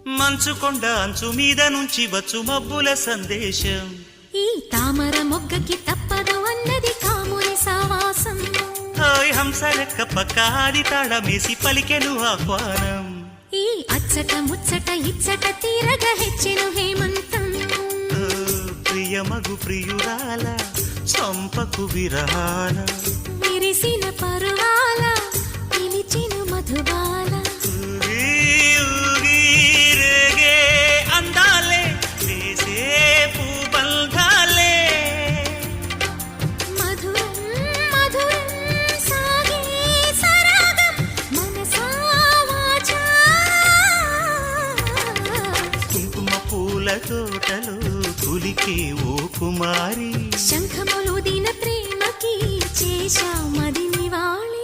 మంచుకొండ అంచు మీద నుంచి వచ్చు మబ్బుల సందేశం. ఈ తామర మొగ్గకి తప్పదు అన్నది కాముని సావాసం. హాయ్ హంసరెక్క పక్కాది తాళమేసి పలికెను ఆహ్వానం. ఈ అచ్చట ముచ్చట ఇచ్చట తీరగా హెచ్చెను హేమంతం. ప్రియమగు ప్రియురాల చంపకు విరహాల విరిసిన పరువాల పిలిచిన మధుబాల. రేగే అందాలే వేసే పూబంధాలే. మధురం మధురం సాగే సరాగం మనసా వాచా. కుంకుమ పూల తోటలో కులికే ఓ కుమారి. శంఖములు దిన ప్రేమకి చేశా మది నివాళి.